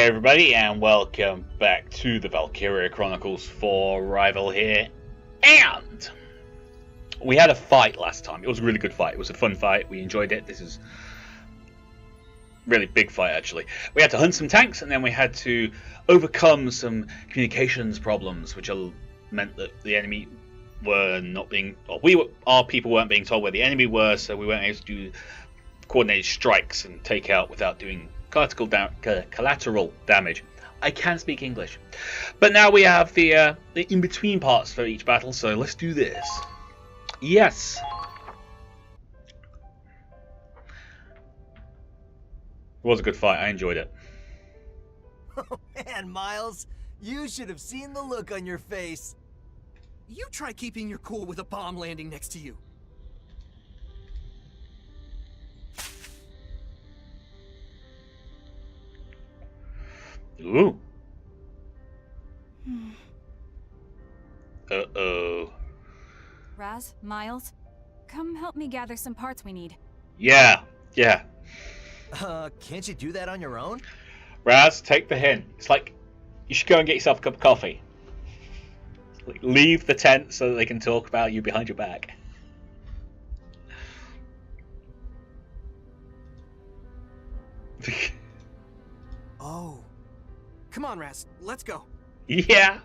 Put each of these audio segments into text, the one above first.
Hey everybody, and welcome back to the Valkyria Chronicles 4 Rival here. And we had a fight last time. It was a really good fight. It was a fun fight. We enjoyed it. This is a really big fight, actually. We had to hunt some tanks, and then we had to overcome some communications problems, which meant that the enemy were not being... our people weren't being told where the enemy were, so we weren't able to do coordinated strikes and take out without doing collateral damage. I can speak English. But now we have the in-between parts for each battle, so let's do this. Yes! It was a good fight, I enjoyed it. Oh man, Miles, you should have seen the look on your face. You try keeping your cool with a bomb landing next to you. Ooh. Uh-oh. Raz, Miles, come help me gather some parts we need. Yeah. Can't you do that on your own? Raz, take the hint. It's like, you should go and get yourself a cup of coffee. Like, leave the tent so that they can talk about you behind your back. Oh. Come on, Raz, let's go. Yeah.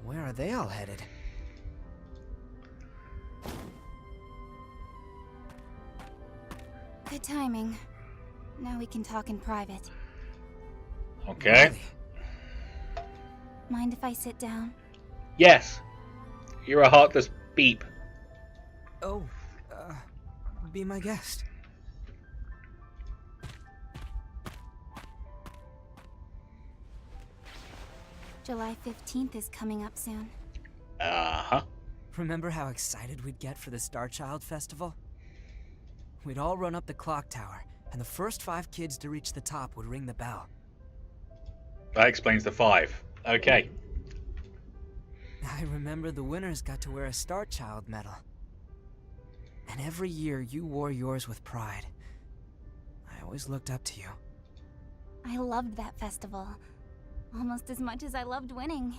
Where are they all headed? Good timing. Now we can talk in private. Okay. Really? Mind if I sit down? Yes. You're a heartless beep. Oh, be my guest. July 15th is coming up soon. Uh-huh. Remember how excited we'd get for the Star Child Festival? We'd all run up the clock tower, and the first 5 kids to reach the top would ring the bell. That explains the 5. Okay. I remember the winners got to wear a Star Child medal. And every year you wore yours with pride. I always looked up to you. I loved that festival. Almost as much as I loved winning.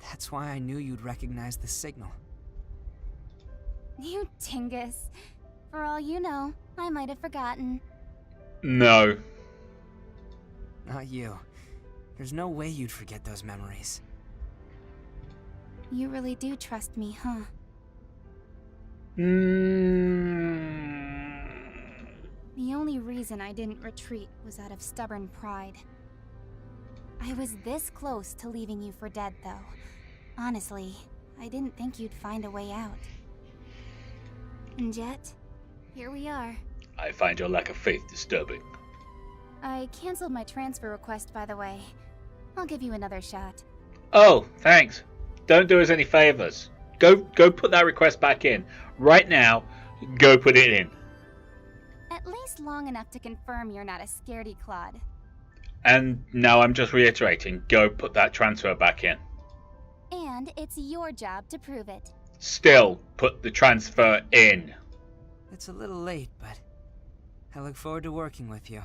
That's why I knew you'd recognize the signal. You dingus. For all you know, I might have forgotten. No. Not you. There's no way you'd forget those memories. You really do trust me, huh? The only reason I didn't retreat was out of stubborn pride. I was this close to leaving you for dead, though. Honestly, I didn't think you'd find a way out. And yet, here we are. I find your lack of faith disturbing. I canceled my transfer request, by the way. I'll give you another shot. Oh, thanks. Don't do us any favors. Go put that request back in. Right now, go put it in. At least long enough to confirm you're not a scaredy Claude. And now I'm just reiterating, go put that transfer back in. And it's your job to prove it. Still, put the transfer in. It's a little late, but I look forward to working with you.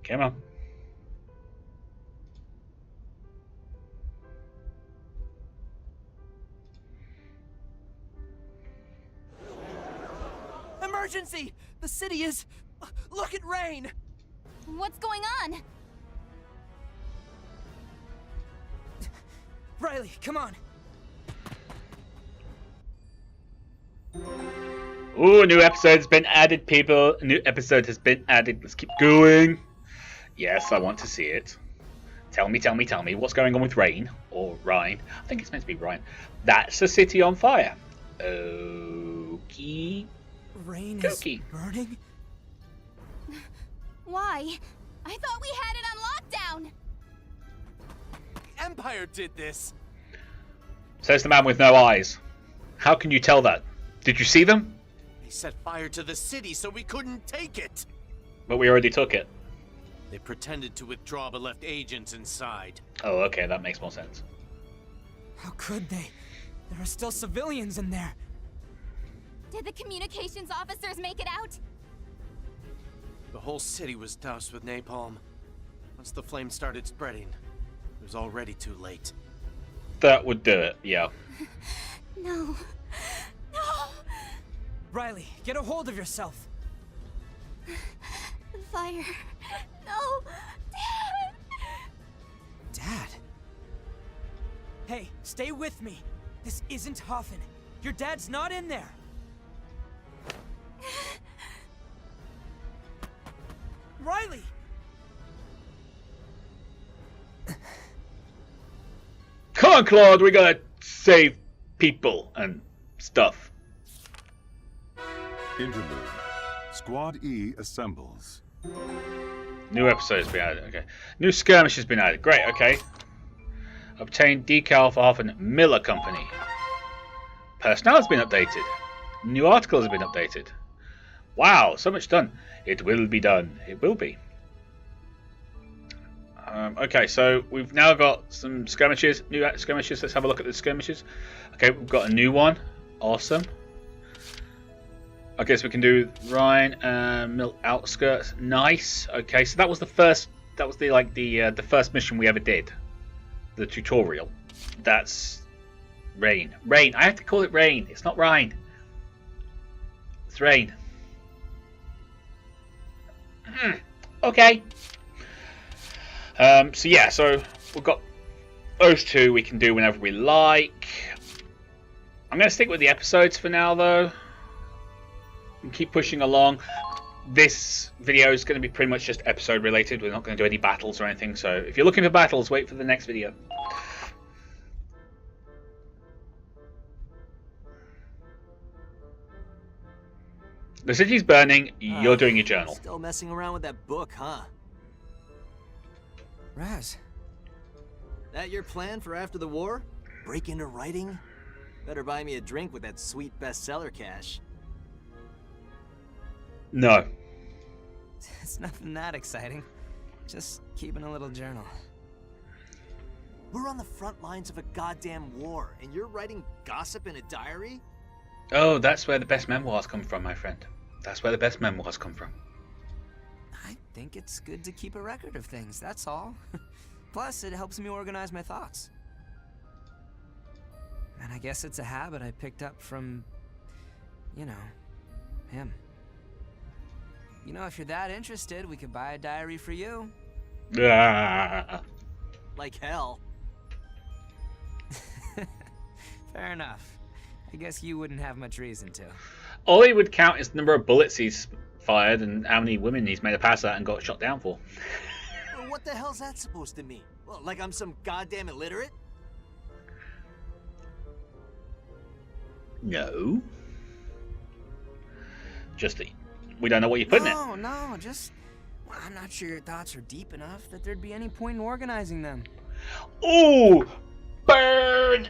Come on. Emergency! The city is... Look at rain! What's going on? Riley, come on. Ooh, new episode's been added, people. A new episode has been added. Let's keep going. Yes, I want to see it. Tell me what's going on with Rain, or Rhine. I think it's meant to be Rhine. That's a city on fire. Okie Rain dokie. is burning? Why? I thought we had it on lockdown! Empire did this! Says the man with no eyes. How can you tell that? Did you see them? They set fire to the city so we couldn't take it! But we already took it. They pretended to withdraw but left agents inside. Oh, okay, that makes more sense. How could they? There are still civilians in there. Did the communications officers make it out? The whole city was doused with napalm. Once the flame started spreading, it was already too late. That would do it, yeah. No. No! Riley, get a hold of yourself. The fire. No! Dad! Dad? Hey, stay with me. This isn't Hoffen. Your dad's not in there. Riley! Come on, Claude, we gotta save people and stuff. Interlude. Squad E assembles. New episode has been added, okay. New skirmish has been added, great, okay. Obtain decal for Hoffen Miller Company. Personnel has been updated. New articles have been updated. Wow, so much done. It will be done. It will be. Okay, so we've now got some skirmishes, new skirmishes. Let's have a look at the skirmishes. Okay, we've got a new one. Awesome. Okay, so we can do Rhine Mill Outskirts. Nice. Okay, so that was the first. That was the first mission we ever did. The tutorial. That's Rain. Rain. I have to call it Rain. It's not Rhine. It's Rain. Okay. So yeah, so we've got those two we can do whenever we like. I'm going to stick with the episodes for now, though, and keep pushing along. This video is going to be pretty much just episode related. We're not going to do any battles or anything, so if you're looking for battles, wait for the next video. The city's burning, you're doing your journal. Still messing around with that book, huh? Raz. That your plan for after the war? Break into writing? Better buy me a drink with that sweet bestseller cash. No. It's nothing that exciting. Just keeping a little journal. We're on the front lines of a goddamn war, and you're writing gossip in a diary? Oh, that's where the best memoirs come from, my friend. That's where the best memoirs come from. I think it's good to keep a record of things, that's all. Plus, it helps me organize my thoughts. And I guess it's a habit I picked up from, you know, him. You know, if you're that interested, we could buy a diary for you. Ah. Like hell. Fair enough. I guess you wouldn't have much reason to. All he would count is the number of bullets he's fired and how many women he's made a pass at and got shot down for. Well, what the hell's that supposed to mean? Well, like I'm some goddamn illiterate? No. Just that we don't know what you're putting in. No, just... Well, I'm not sure your thoughts are deep enough that there'd be any point in organizing them. Ooh! Burn!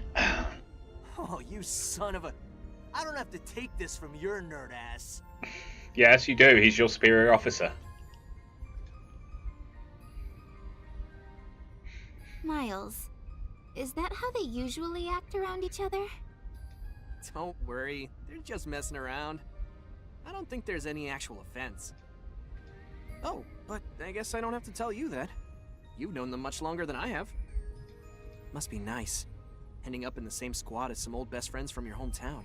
Oh, you son of a... I don't have to take this from your nerd ass. Yes, you do. He's your superior officer. Miles, is that how they usually act around each other? Don't worry, they're just messing around. I don't think there's any actual offense. Oh, but I guess I don't have to tell you that. You've known them much longer than I have. Must be nice, ending up in the same squad as some old best friends from your hometown.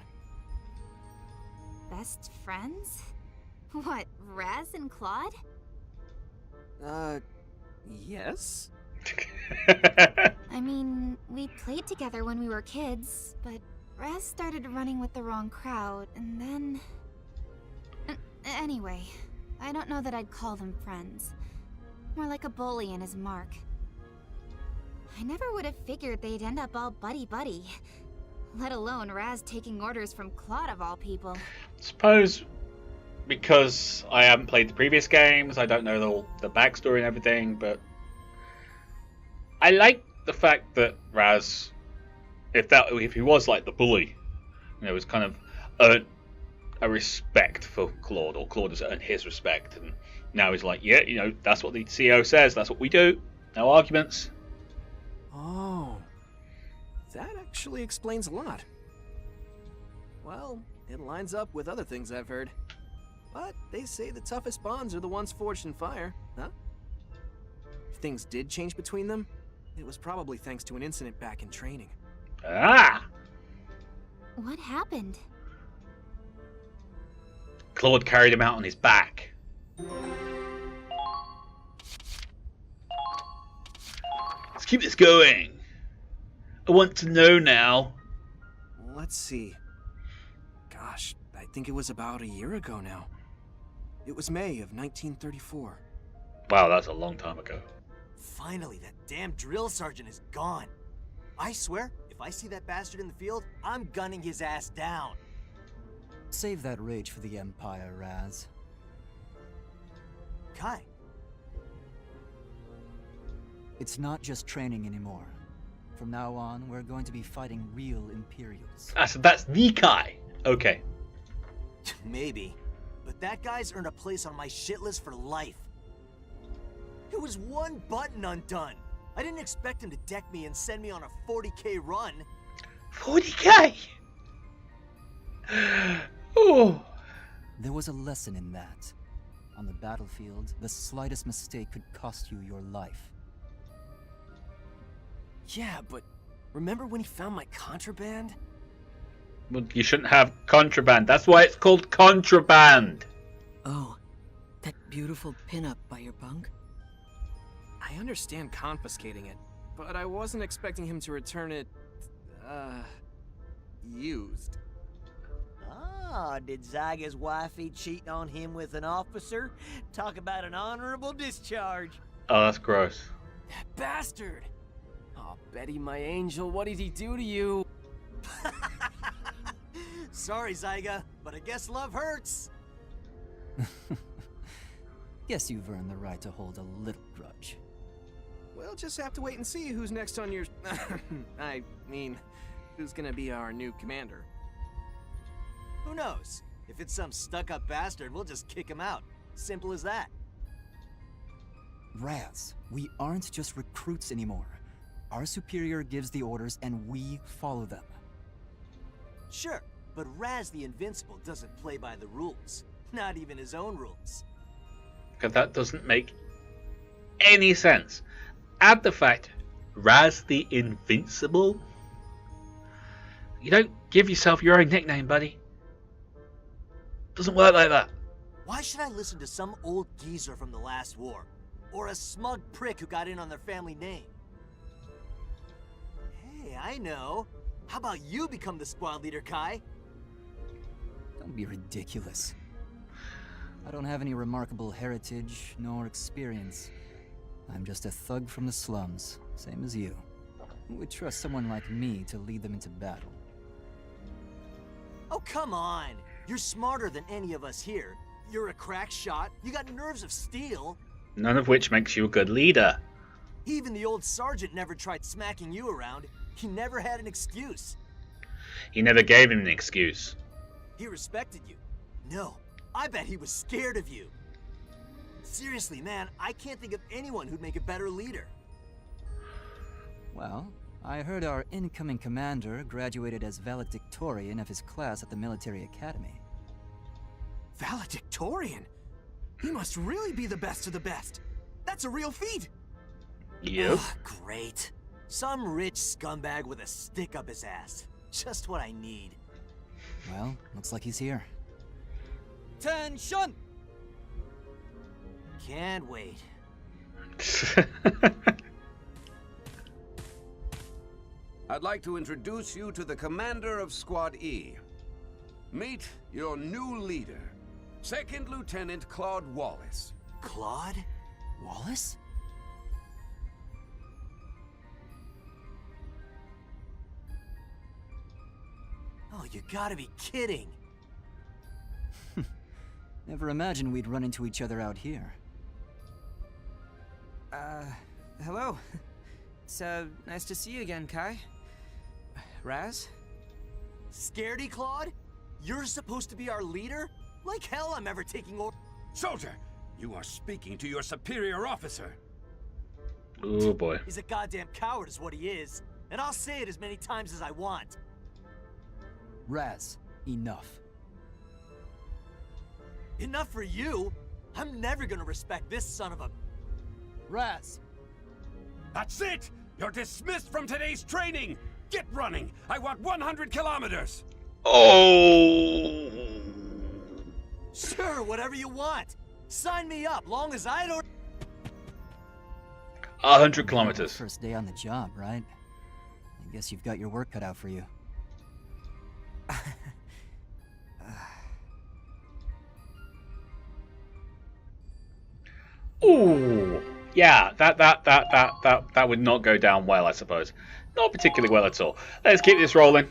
Best friends? What, Raz and Claude? Yes? I mean, we played together when we were kids, but Raz started running with the wrong crowd, and then... Anyway, I don't know that I'd call them friends. More like a bully and his mark. I never would have figured they'd end up all buddy-buddy. Let alone Raz taking orders from Claude of all people. Suppose because I haven't played the previous games, I don't know the backstory and everything, but I like the fact that Raz, if he was like the bully, you know, was kind of a respect for Claude, or Claude has earned his respect, and now he's like, yeah, you know, that's what the CEO says, that's what we do, no arguments. Oh, that actually explains a lot. Well, it lines up with other things I've heard. But they say the toughest bonds are the ones forged in fire, huh? If things did change between them, it was probably thanks to an incident back in training. Ah! What happened? Claude carried him out on his back. Let's keep this going. I want to know now. Let's see. Gosh, I think it was about a year ago now. It was May of 1934. Wow, that's a long time ago. Finally, that damn drill sergeant is gone. I swear, if I see that bastard in the field, I'm gunning his ass down. Save that rage for the Empire, Raz. Kai, It's not just training anymore. From now on, we're going to be fighting real Imperials. Ah, so that's the Kai. Okay. maybe. But that guy's earned a place on my shit list for life. It was one button undone. I didn't expect him to deck me and send me on a 40k run. 40k? Oh. There was a lesson in that. On the battlefield, the slightest mistake could cost you your life. Yeah, but remember when he found my contraband? Well, you shouldn't have contraband. That's why it's called contraband. Oh, that beautiful pinup by your bunk? I understand confiscating it, but I wasn't expecting him to return it, used. Ah, did Zyga's wifey cheat on him with an officer? Talk about an honorable discharge. Oh, that's gross. That bastard! Oh, Betty, my angel, what did he do to you? Sorry, Zyga, but I guess love hurts. Guess you've earned the right to hold a little grudge. We'll just have to wait and see who's next on your... I mean, who's gonna be our new commander. Who knows? If it's some stuck-up bastard, we'll just kick him out. Simple as that. Raz, we aren't just recruits anymore. Our superior gives the orders and we follow them. Sure, but Raz the Invincible doesn't play by the rules. Not even his own rules. Because that doesn't make any sense. Add the fact, Raz the Invincible? You don't give yourself your own nickname, buddy. Doesn't work like that. Why should I listen to some old geezer from the last war? Or a smug prick who got in on their family name? Hey, I know. How about you become the squad leader, Kai? Don't be ridiculous. I don't have any remarkable heritage nor experience. I'm just a thug from the slums, same as you. Who would trust someone like me to lead them into battle? Oh, come on. You're smarter than any of us here. You're a crack shot. You got nerves of steel. None of which makes you a good leader. Even the old sergeant never tried smacking you around. He never had an excuse. He never gave him an excuse. He respected you. No, I bet he was scared of you. Seriously, man, I can't think of anyone who'd make a better leader. Well, I heard our incoming commander graduated as valedictorian of his class at the military academy. Valedictorian? He must really be the best of the best. That's a real feat. Yep. Ugh, great. Some rich scumbag with a stick up his ass. Just what I need. Well, looks like he's here. Attention! Can't wait. I'd like to introduce you to the commander of Squad E. Meet your new leader, Second Lieutenant Claude Wallace. Claude? Wallace? Oh, you gotta be kidding. Never imagined we'd run into each other out here. Hello. It's, nice to see you again, Kai. Raz? Scaredy, Claude? You're supposed to be our leader? Like hell I'm ever taking orders. Soldier, you are speaking to your superior officer. Oh boy. He's a goddamn coward is what he is. And I'll say it as many times as I want. Raz, enough. Enough for you? I'm never gonna respect this son of a... Raz! That's it! You're dismissed from today's training! Get running! I want 100 kilometers! Oh. Sure, whatever you want. Sign me up, long as I don't... 100 kilometers. First day on the job, right? I guess you've got your work cut out for you. Ooh. Yeah, that would not go down well, I suppose. Not particularly well at all. Let's keep this rolling.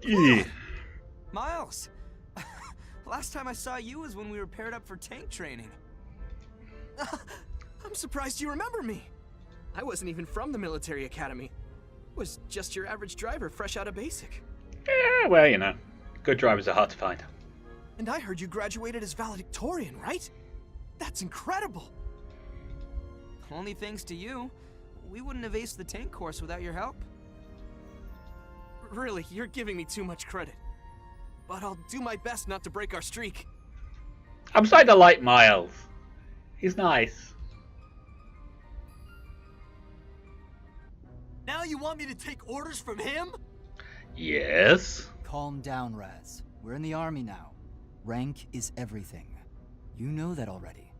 Yeah. Miles! Last time I saw you was when we were paired up for tank training. I'm surprised you remember me. I wasn't even from the military academy. Was just your average driver fresh out of basic. Yeah, well, you know, good drivers are hard to find. And I heard you graduated as valedictorian, right? That's incredible! Only thanks to you. We wouldn't have aced the tank course without your help. Really, you're giving me too much credit. But I'll do my best not to break our streak. I'm starting to like Miles. He's nice. Now you want me to take orders from him? Yes. Calm down, Raz. We're in the army now. Rank is everything. You know that already.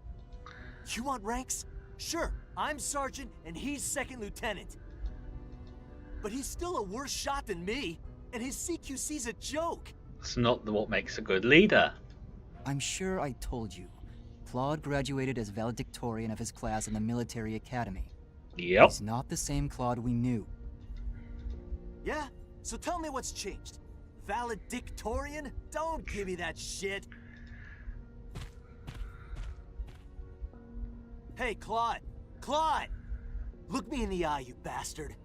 You want ranks? Sure, I'm sergeant and he's second lieutenant. But he's still a worse shot than me, and his CQC's a joke. It's not what makes a good leader. I'm sure I told you. Claude graduated as valedictorian of his class in the military academy. Yep. He's not the same Claude we knew. Yeah? So tell me what's changed. Valedictorian? Don't give me that shit. Hey, Claude. Claude! Look me in the eye, you bastard.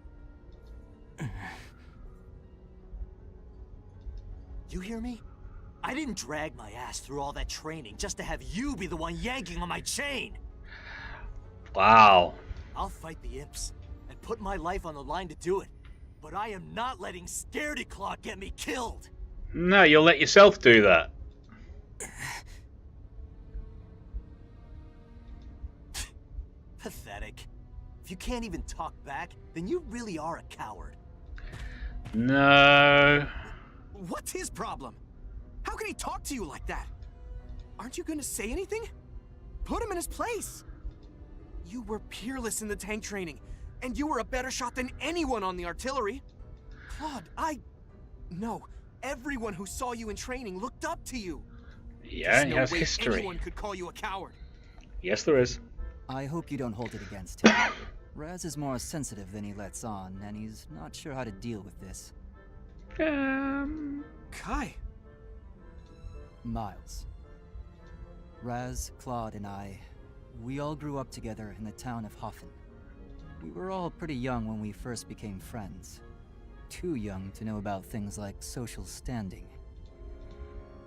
You hear me? I didn't drag my ass through all that training just to have you be the one yanking on my chain. Wow. I'll fight the imps and put my life on the line to do it. But I am not letting Scaredy Claude get me killed. No, you'll let yourself do that. Pathetic. If you can't even talk back, then you really are a coward. No. What's his problem? How can he talk to you like that? Aren't you gonna say anything? Put him in his place. You were peerless in the tank training, and you were a better shot than anyone on the artillery. Claude, No, everyone who saw you in training looked up to you. Yeah, he has There's no way history. anyone could call you a coward. Yes, there is. I hope you don't hold it against him. Raz is more sensitive than he lets on, and he's not sure how to deal with this. Kai. Miles. Raz, Claude, and we all grew up together in the town of Hoffen. We were all pretty young when we first became friends. Too young to know about things like social standing.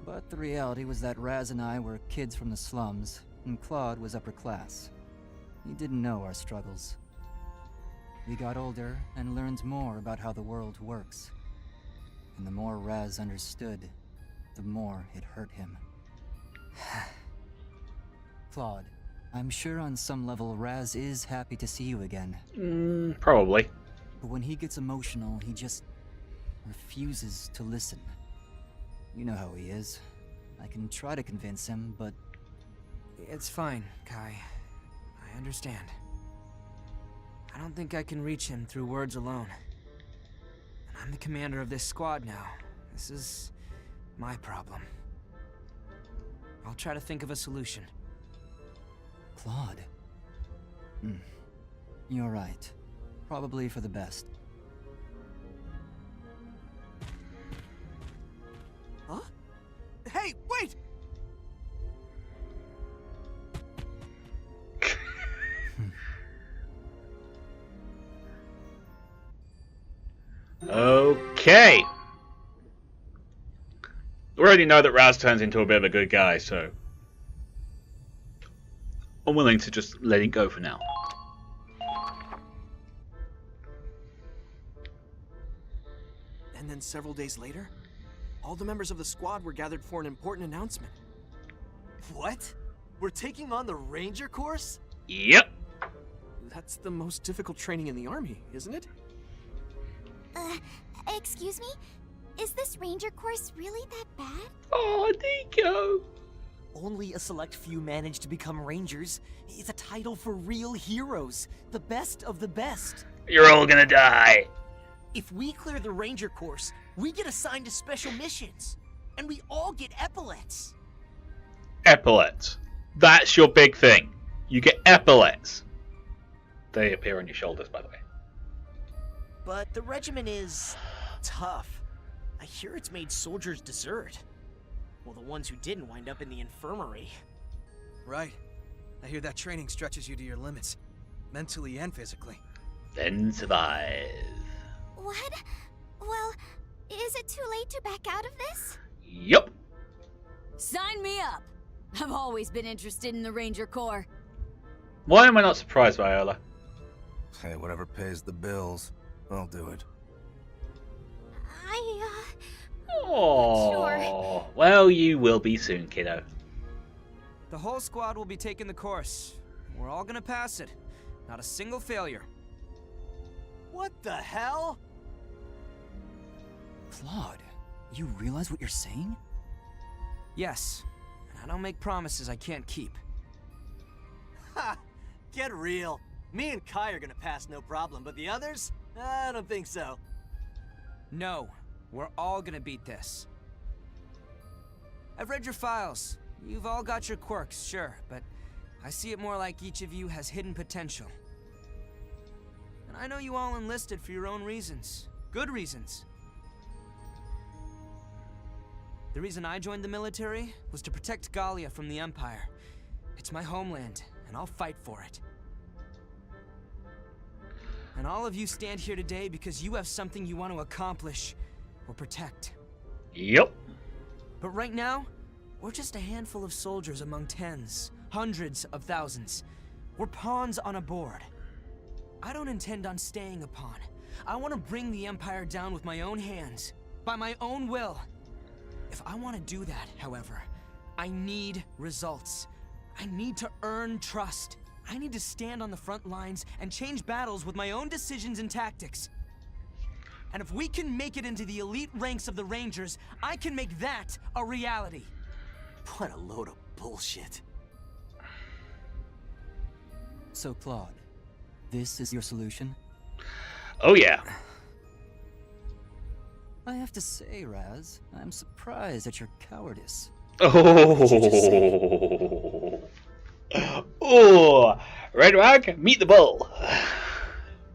But the reality was that Raz and I were kids from the slums, and Claude was upper class. He didn't know our struggles. We got older and learned more about how the world works. And the more Raz understood, the more it hurt him. Claude, I'm sure on some level Raz is happy to see you again. Probably. But when he gets emotional, he just refuses to listen. You know how he is. I can try to convince him, but... It's fine, Kai. I understand. I don't think I can reach him through words alone. And I'm the commander of this squad now. This is my problem. I'll try to think of a solution. Claude? You're right. Probably for the best. Huh? Hey, wait! Okay. We already know that Raz turns into a bit of a good guy, so I'm willing to just let it go for now. And then several days later, all the members of the squad were gathered for an important announcement. What? We're taking on the Ranger course? Yep. That's the most difficult training in the army, isn't it? Excuse me? Is this ranger course really that bad? Oh, Nico. Only a select few manage to become rangers. It's a title for real heroes, the best of the best. You're all gonna die. If we clear the ranger course, we get assigned to special missions. And we all get epaulets. Epaulets. That's your big thing. You get epaulets. They appear on your shoulders, by the way. But the regiment is tough. I hear it's made soldiers desert. Well, the ones who didn't wind up in the infirmary. Right. I hear that training stretches you to your limits, mentally and physically. Then survive. What? Well, is it too late to back out of this? Yup. Sign me up. I've always been interested in the Ranger Corps. Why am I not surprised, Viola? Hey, whatever pays the bills, I'll do it. Oh, sure. Well, you will be soon, kiddo. The whole squad will be taking the course. We're all gonna pass it. Not a single failure. What the hell? Claude, you realize what you're saying? Yes, and I don't make promises I can't keep. Ha! Get real. Me and Kai are gonna pass no problem, but the others? I don't think so. No, we're all gonna beat this. I've read your files. You've all got your quirks, sure, but I see it more like each of you has hidden potential. And I know you all enlisted for your own reasons. Good reasons. The reason I joined the military was to protect Gallia from the Empire. It's my homeland, and I'll fight for it. And all of you stand here today because you have something you want to accomplish or protect. Yep. But right now, we're just a handful of soldiers among tens, hundreds of thousands. We're pawns on a board. I don't intend on staying a pawn. I want to bring the Empire down with my own hands, by my own will. If I want to do that, however, I need results. I need to earn trust. I need to stand on the front lines and change battles with my own decisions and tactics. And if we can make it into the elite ranks of the Rangers, I can make that a reality. What a load of bullshit. So, Claude, this is your solution? Oh, yeah. I have to say, Raz, I'm surprised at your cowardice. Oh. Oh. Red Rag, meet the bull.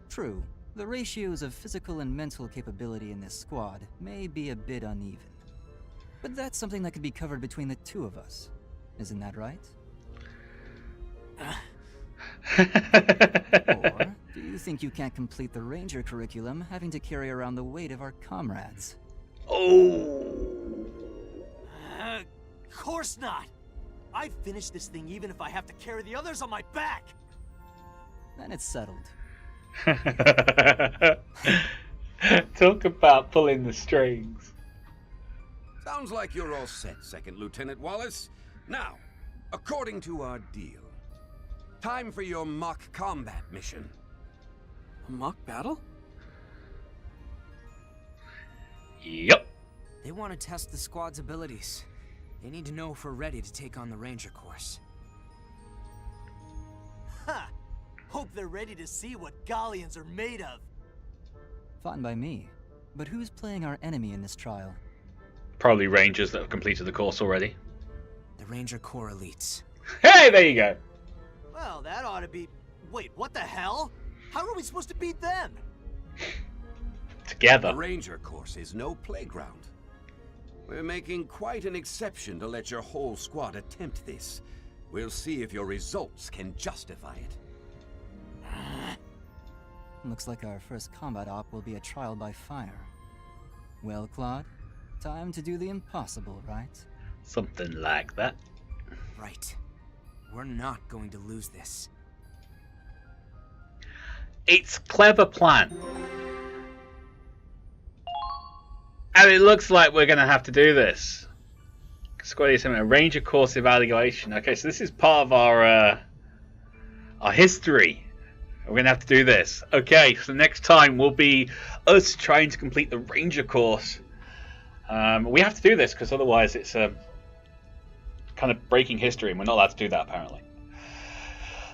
True, the ratios of physical and mental capability in this squad may be a bit uneven. But that's something that could be covered between the two of us. Isn't that right? Or do you think you can't complete the Ranger curriculum having to carry around the weight of our comrades? Oh. Of course not. I'd finish this thing even if I have to carry the others on my back. Then it's settled. Talk about pulling the strings. Sounds like you're all set, Second Lieutenant Wallace. Now, according to our deal, time for your mock combat mission. A mock battle? Yep. They want to test the squad's abilities. They need to know if we're ready to take on the Ranger course. Ha! Hope they're ready to see what Gallians are made of. Fine by me. But who's playing our enemy in this trial? Probably Rangers that have completed the course already. The Ranger Corps elites. Hey, there you go. Well, that ought to be... Wait, what the hell? How are we supposed to beat them? Together. The Ranger course is no playground. We're making quite an exception to let your whole squad attempt this. We'll see if your results can justify it. Looks like our first combat op will be a trial by fire. Well, Claude, Time to do the impossible, right? Something like that. Right. We're not going to lose this. It's clever plan. And it looks like we're going to have to do this. Squad E07, a Ranger course evaluation. Okay, so this is part of our history. We're going to have to do this. Okay, so next time will be us trying to complete the Ranger course. We have to do this because otherwise it's kind of breaking history, and we're not allowed to do that apparently.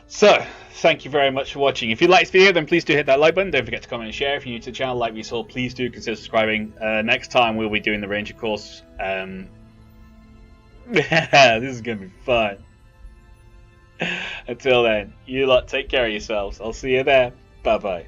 So, thank you very much for watching. If you like this video, then please do hit that like button. Don't forget to comment and share. If you're new to the channel, like we saw, please do consider subscribing. Next time we'll be doing the Ranger course. This is going to be fun. Until then, you lot take care of yourselves. I'll see you there. Bye-bye.